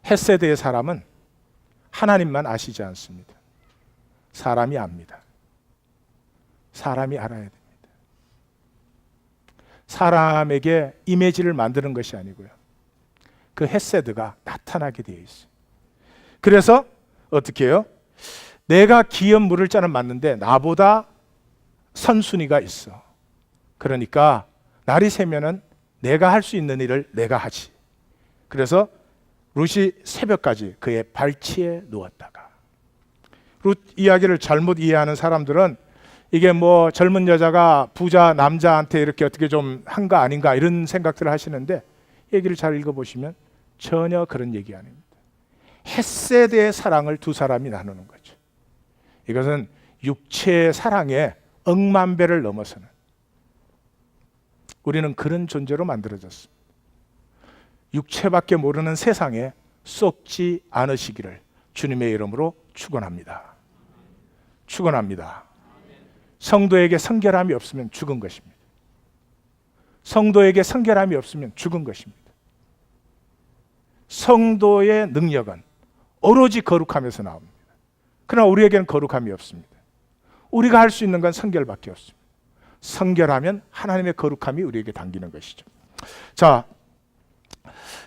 헷세드의 사람은 하나님만 아시지 않습니다. 사람이 압니다. 사람이 알아야 됩니다. 사람에게 이미지를 만드는 것이 아니고요. 그 헷세드가 나타나게 되어 있어요. 그래서 어떻게 해요? 내가 기업 물을 자는 맞는데 나보다 선순위가 있어. 그러니까 날이 새면은 내가 할 수 있는 일을 내가 하지. 그래서 룻이 새벽까지 그의 발치에 누웠다가, 룻 이야기를 잘못 이해하는 사람들은 이게 뭐 젊은 여자가 부자 남자한테 이렇게 어떻게 좀 한 거 아닌가 이런 생각들을 하시는데, 얘기를 잘 읽어보시면 전혀 그런 얘기 아닙니다. 헷세드의 사랑을 두 사람이 나누는 거죠. 이것은 육체의 사랑에 억만 배를 넘어서는, 우리는 그런 존재로 만들어졌습니다. 육체밖에 모르는 세상에 쏙지 않으시기를 주님의 이름으로 축원합니다. 축원합니다. 성도에게 성결함이 없으면 죽은 것입니다. 성도에게 성결함이 없으면 죽은 것입니다. 성도의 능력은 오로지 거룩함에서 나옵니다. 그러나 우리에게는 거룩함이 없습니다. 우리가 할 수 있는 건 성결밖에 없습니다. 성결하면 하나님의 거룩함이 우리에게 당기는 것이죠. 자,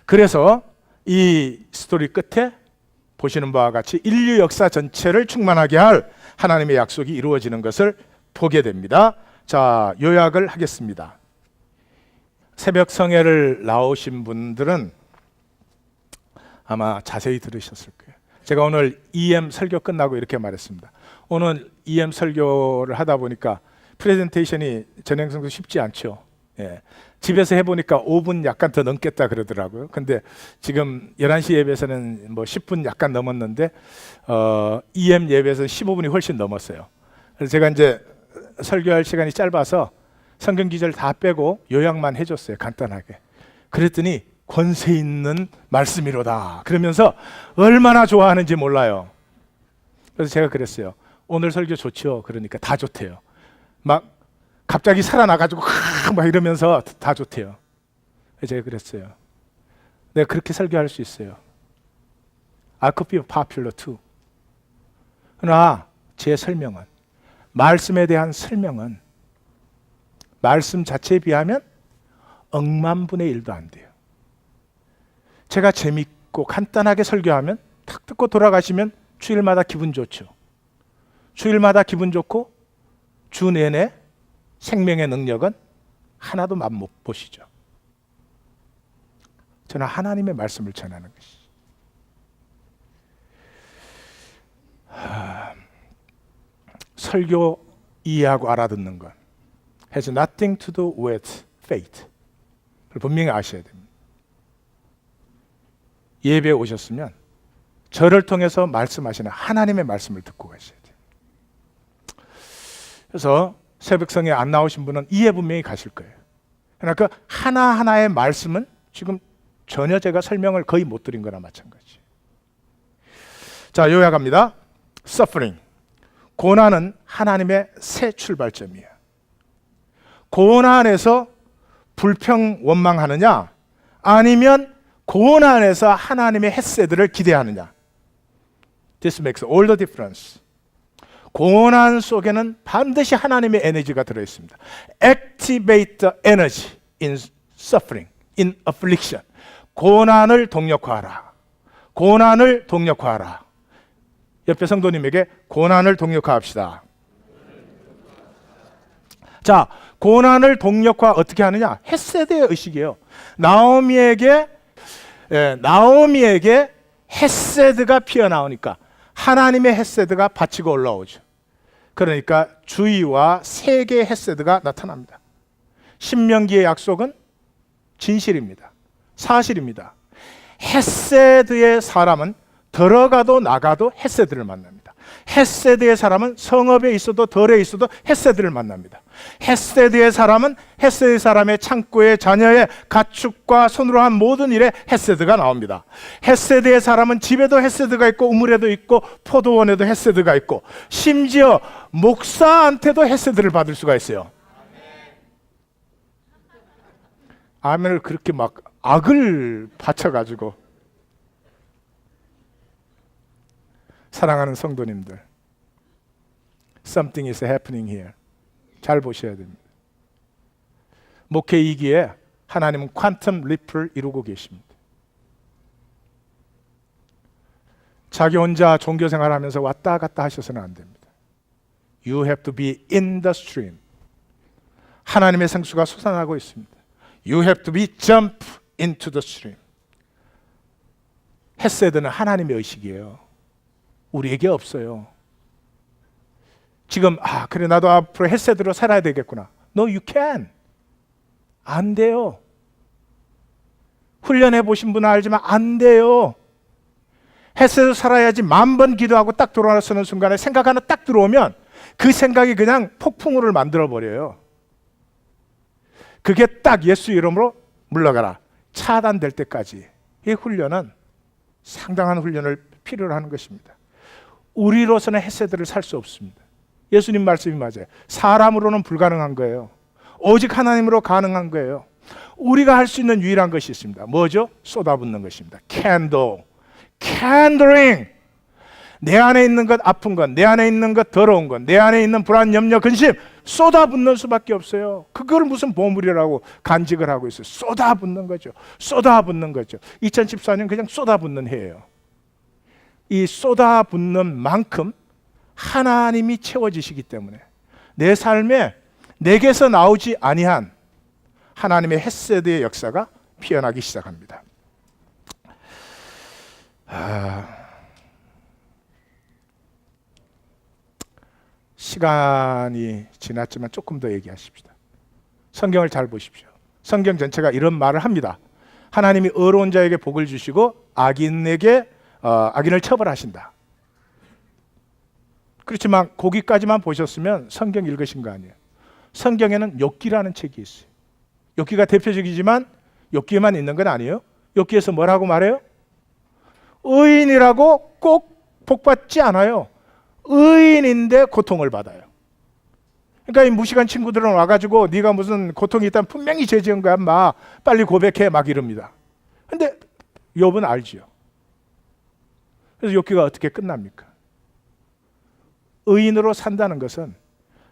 그래서 이 스토리 끝에 보시는 바와 같이 인류 역사 전체를 충만하게 할 하나님의 약속이 이루어지는 것을 보게 됩니다. 자, 요약을 하겠습니다. 새벽 성회를 나오신 분들은 아마 자세히 들으셨을 거예요. 제가 오늘 EM 설교 끝나고 이렇게 말했습니다. 오늘 EM 설교를 하다 보니까 프레젠테이션이 전행성도 쉽지 않죠. 예. 집에서 해보니까 5분 약간 더 넘겠다 그러더라고요. 근데 지금 11시 예배에서는 뭐 10분 약간 넘었는데 EM 예배에서는 15분이 훨씬 넘었어요. 그래서 제가 이제 설교할 시간이 짧아서 성경 기절 다 빼고 요약만 해줬어요. 간단하게. 그랬더니 권세 있는 말씀이로다 그러면서 얼마나 좋아하는지 몰라요. 그래서 제가 그랬어요. 오늘 설교 좋죠? 그러니까 다 좋대요. 막 갑자기 살아나가지고 막 이러면서 다 좋대요. 제가 그랬어요. 내가 그렇게 설교할 수 있어요. I could be popular too. 그러나 제 설명은, 말씀에 대한 설명은 말씀 자체에 비하면 억만 분의 1도 안 돼요. 제가 재밌고 간단하게 설교하면 탁 듣고 돌아가시면 주일마다 기분 좋죠. 주일마다 기분 좋고 주 내내 생명의 능력은 하나도 맛 못 보시죠. 저는 하나님의 말씀을 전하는 것이. 설교 이해하고 알아듣는 건 has nothing to do with faith. 분명히 아셔야 됩니다. 예배에 오셨으면 저를 통해서 말씀하시는 하나님의 말씀을 듣고 가셔야 돼요. 그래서 새벽성에 안 나오신 분은 이해 분명히 가실 거예요. 그러니까 하나하나의 말씀은 지금 전혀 제가 설명을 거의 못 드린 거나 마찬가지. 자, 요약합니다. Suffering. 고난은 하나님의 새 출발점이에요. 고난에서 불평 원망하느냐, 아니면 고난에서 하나님의 헤세드를 기대하느냐. This makes all the difference. 고난 속에는 반드시 하나님의 에너지가 들어있습니다. Activate the energy in suffering, in affliction. 고난을 동력화하라. 고난을 동력화하라. 옆에 성도님에게 고난을 동력화합시다. 자, 고난을 동력화 어떻게 하느냐? 헤세드의 의식이에요. 나오미에게 헤세드가 피어나오니까 하나님의 헤세드가 받치고 올라오죠. 그러니까 주의와 세계의 헤세드가 나타납니다. 신명기의 약속은 진실입니다. 사실입니다. 헤세드의 사람은 들어가도 나가도 헤세드를 만납니다. 헷세드의 사람은 성읍에 있어도 덜에 있어도 헷세드를 만납니다. 헷세드의 사람은 헷세드 사람의 창고에 자녀의 가축과 손으로 한 모든 일에 헷세드가 나옵니다. 헷세드의 사람은 집에도 헷세드가 있고 우물에도 있고 포도원에도 헷세드가 있고 심지어 목사한테도 헷세드를 받을 수가 있어요. 아멘을 그렇게 막 악을 바쳐가지고. 사랑하는 성도님들, Something is happening here. 잘 보셔야 됩니다. 목회 2기에 하나님은 퀀텀 리프를 이루고 계십니다. 자기 혼자 종교생활하면서 왔다 갔다 하셔서는 안 됩니다. You have to be in the stream. 하나님의 생수가 솟아나고 있습니다. You have to be jump into the stream. 헷세드는 하나님의 의식이에요. 우리에게 없어요. 지금 그래 나도 앞으로 헷세드로 살아야 되겠구나. No, you can. 안 돼요. 훈련해 보신 분은 알지만 안 돼요. 헷세드로 살아야지 10,000번 기도하고 딱 돌아서는 순간에 생각 하나 딱 들어오면 그 생각이 그냥 폭풍우를 만들어 버려요. 그게 딱 예수 이름으로 물러가라. 차단될 때까지 이 훈련은 상당한 훈련을 필요로 하는 것입니다. 우리로서는 헷세드를 살 수 없습니다. 예수님 말씀이 맞아요. 사람으로는 불가능한 거예요. 오직 하나님으로 가능한 거예요. 우리가 할 수 있는 유일한 것이 있습니다. 뭐죠? 쏟아붓는 것입니다. Candling. 내 안에 있는 것, 아픈 것, 내 안에 있는 것, 더러운 것, 내 안에 있는 불안, 염려, 근심 쏟아붓는 수밖에 없어요. 그걸 무슨 보물이라고 간직을 하고 있어요. 쏟아붓는 거죠. 쏟아붓는 거죠. 2014년 그냥 쏟아붓는 해예요. 이 쏟아붓는 만큼 하나님이 채워지시기 때문에 내 삶에 내게서 나오지 아니한 하나님의 헷세드의 역사가 피어나기 시작합니다. 시간이 지났지만 조금 더 얘기하십시다. 성경을 잘 보십시오. 성경 전체가 이런 말을 합니다. 하나님이 의로운 자에게 복을 주시고 악인을 처벌하신다. 그렇지만 거기까지만 보셨으면 성경 읽으신 거 아니에요. 성경에는 욥기라는 책이 있어요. 욥기가 대표적이지만 욥기에만 있는 건 아니에요. 욥기에서 뭐라고 말해요? 의인이라고 꼭 복받지 않아요. 의인인데 고통을 받아요. 그러니까 이 무식한 친구들은 와가지고 네가 무슨 고통이 있다면 분명히 죄 지은 거야. 막 빨리 고백해 막 이럽니다. 근데 욥은 알지요. 그래서 욥기가 어떻게 끝납니까? 의인으로 산다는 것은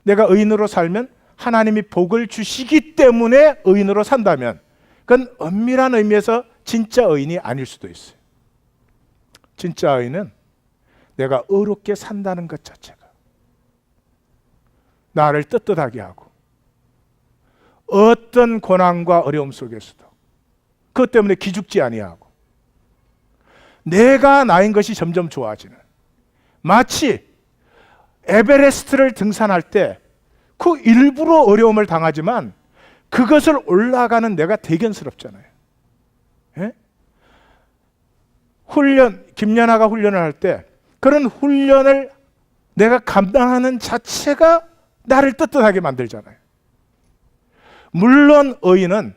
내가 의인으로 살면 하나님이 복을 주시기 때문에 의인으로 산다면 그건 엄밀한 의미에서 진짜 의인이 아닐 수도 있어요. 진짜 의인은 내가 의롭게 산다는 것 자체가 나를 떳떳하게 하고 어떤 고난과 어려움 속에서도 그것 때문에 기죽지 아니하고 내가 나인 것이 점점 좋아지는, 마치 에베레스트를 등산할 때 그 일부러 어려움을 당하지만 그것을 올라가는 내가 대견스럽잖아요. 예? 김연아가 훈련을 할 때 그런 훈련을 내가 감당하는 자체가 나를 떳떳하게 만들잖아요. 물론 의인은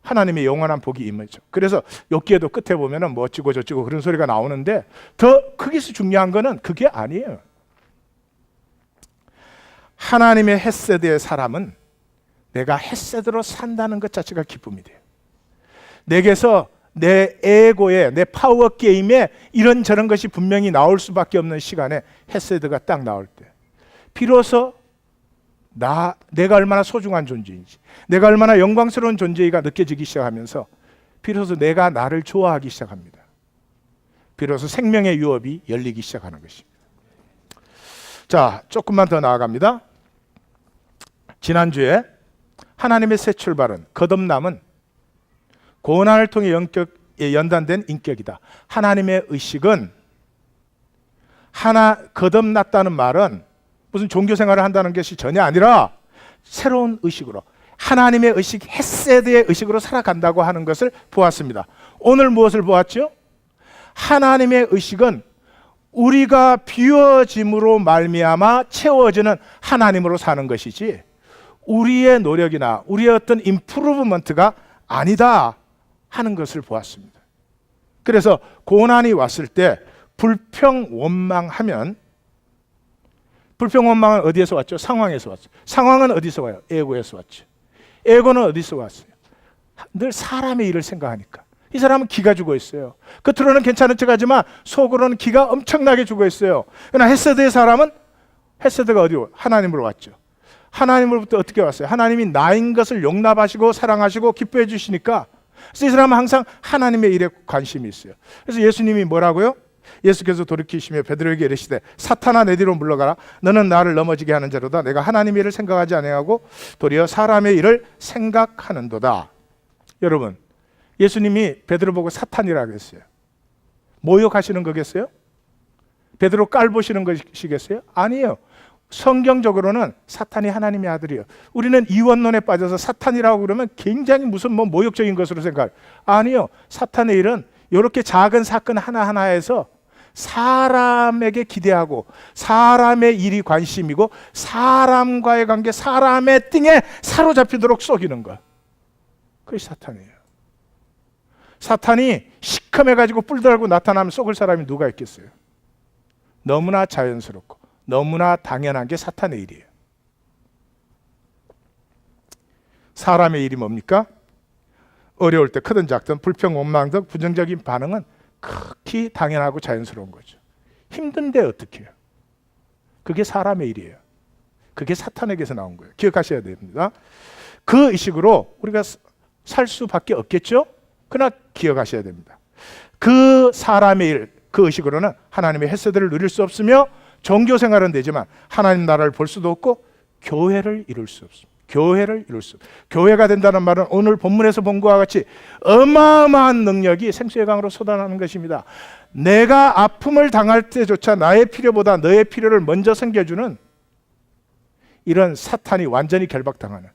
하나님의 영원한 복이 임하죠. 그래서 욥기에도 끝에 보면은 뭐 어찌고 저찌고 그런 소리가 나오는데 더 거기서 중요한 거는 그게 아니에요. 하나님의 헷세드의 사람은 내가 헷세드로 산다는 것 자체가 기쁨이 돼요. 내게서 내 에고에, 내 파워 게임에 이런저런 것이 분명히 나올 수밖에 없는 시간에 헷세드가 딱 나올 때 비로소 내가 얼마나 소중한 존재인지, 내가 얼마나 영광스러운 존재가 느껴지기 시작하면서 비로소 내가 나를 좋아하기 시작합니다. 비로소 생명의 유업이 열리기 시작하는 것입니다. 자, 조금만 더 나아갑니다. 지난주에 하나님의 새 출발은, 거듭남은 고난을 통해 연단된 인격이다. 하나님의 의식은 거듭났다는 말은 무슨 종교 생활을 한다는 것이 전혀 아니라 새로운 의식으로, 하나님의 의식, 헷세드의 의식으로 살아간다고 하는 것을 보았습니다. 오늘 무엇을 보았죠? 하나님의 의식은 우리가 비워짐으로 말미암아 채워지는 하나님으로 사는 것이지 우리의 노력이나 우리의 어떤 임프루브먼트가 아니다 하는 것을 보았습니다. 그래서 고난이 왔을 때 불평원망하면, 불평원망은 어디에서 왔죠? 상황에서 왔죠. 상황은 어디서 와요? 에고에서 왔죠. 에고는 어디서 왔어요? 늘 사람의 일을 생각하니까. 이 사람은 기가 죽어 있어요. 겉으로는 괜찮은 척하지만 속으로는 기가 엄청나게 죽어 있어요. 그러나 헤세드의 사람은, 헤세드가 어디로? 하나님으로 왔죠. 하나님으로부터 어떻게 왔어요? 하나님이 나인 것을 용납하시고 사랑하시고 기뻐해 주시니까, 그래서 이 사람은 항상 하나님의 일에 관심이 있어요. 그래서 예수님이 뭐라고요? 예수께서 돌이키시며 베드로에게 이르시되 사탄아 내 뒤로 물러가라. 너는 나를 넘어지게 하는 자로다. 내가 하나님의 일을 생각하지 아니하고 도리어 사람의 일을 생각하는도다. 여러분, 예수님이 베드로 보고 사탄이라고 했어요. 모욕하시는 거겠어요? 베드로 깔보시는 것이겠어요? 아니에요. 성경적으로는 사탄이 하나님의 아들이에요. 우리는 이원론에 빠져서 사탄이라고 그러면 굉장히 무슨 모욕적인 것으로 생각해요. 아니요. 사탄의 일은 이렇게 작은 사건 하나하나에서 사람에게 기대하고 사람의 일이 관심이고 사람과의 관계, 사람의 띵에 사로잡히도록 속이는 것. 그게 사탄이에요. 사탄이 시커매가지고 뿔 달고 나타나면 속을 사람이 누가 있겠어요? 너무나 자연스럽고 너무나 당연한 게 사탄의 일이에요. 사람의 일이 뭡니까? 어려울 때 크든 작든 불평, 원망 등 부정적인 반응은 극히 당연하고 자연스러운 거죠. 힘든데 어떻게 해요? 그게 사람의 일이에요. 그게 사탄에게서 나온 거예요. 기억하셔야 됩니다. 그 의식으로 우리가 살 수밖에 없겠죠? 그러나 기억하셔야 됩니다. 그 사람의 일, 그 의식으로는 하나님의 헤세드를 누릴 수 없으며 종교 생활은 되지만 하나님 나라를 볼 수도 없고 교회를 이룰 수 없습니다. 교회를 이룰 수 없습니다. 교회가 된다는 말은 오늘 본문에서 본 것과 같이 어마어마한 능력이 생수의 강으로 쏟아나는 것입니다. 내가 아픔을 당할 때조차 나의 필요보다 너의 필요를 먼저 섬겨주는 이런 사탄이 완전히 결박당하는,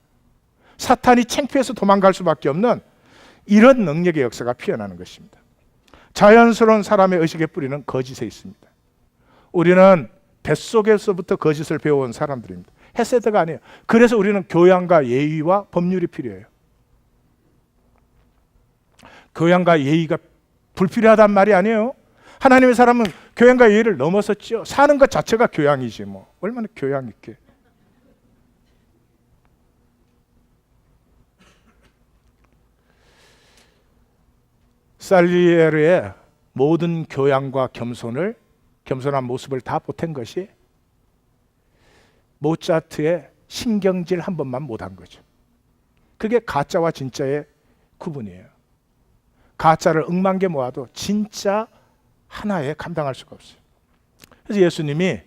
사탄이 창피해서 도망갈 수밖에 없는 이런 능력의 역사가 피어나는 것입니다. 자연스러운 사람의 의식의 뿌리는 거짓에 있습니다. 우리는 뱃속에서부터 거짓을 배워온 사람들입니다. 헤세드가 아니에요. 그래서 우리는 교양과 예의와 법률이 필요해요. 교양과 예의가 불필요하단 말이 아니에요. 하나님의 사람은 교양과 예의를 넘어섰죠. 사는 것 자체가 교양이지 뭐. 얼마나 교양 있게. 살리에르의 모든 교양과 겸손한 모습을 다 보탠 것이 모차트의 신경질 한 번만 못한 거죠. 그게 가짜와 진짜의 구분이에요. 가짜를 억만 개 모아도 진짜 하나에 감당할 수가 없어요. 그래서 예수님이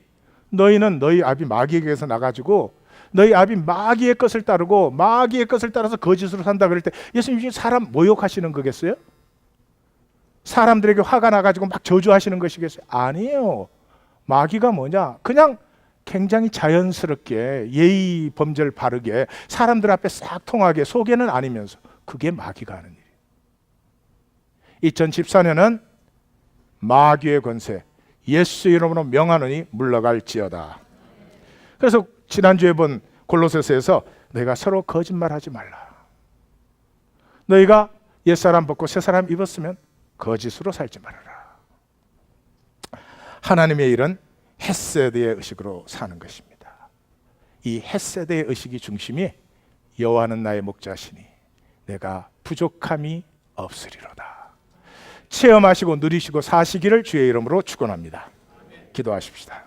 너희는 너희 아비 마귀에게서 나가지고 너희 아비 마귀의 것을 따르고 마귀의 것을 따라서 거짓으로 산다 그럴 때 예수님이 사람 모욕하시는 거겠어요? 사람들에게 화가 나가지고 막 저주하시는 것이겠어요? 아니에요. 마귀가 뭐냐? 그냥 굉장히 자연스럽게 예의 범절 바르게 사람들 앞에 싹 통하게 소개는 아니면서 그게 마귀가 하는 일이에요. 2014년은 마귀의 권세 예수 이름으로 명하노니 물러갈지어다. 그래서 지난주에 본 골로새서에서 너희가 서로 거짓말하지 말라. 너희가 옛사람 벗고 새사람 입었으면 거짓으로 살지 말아라. 하나님의 일은 헤세드의 의식으로 사는 것입니다. 이 헤세드의 의식이 중심이 여호와는 나의 목자시니 내가 부족함이 없으리로다. 체험하시고 누리시고 사시기를 주의 이름으로 축원합니다. 기도하십시다.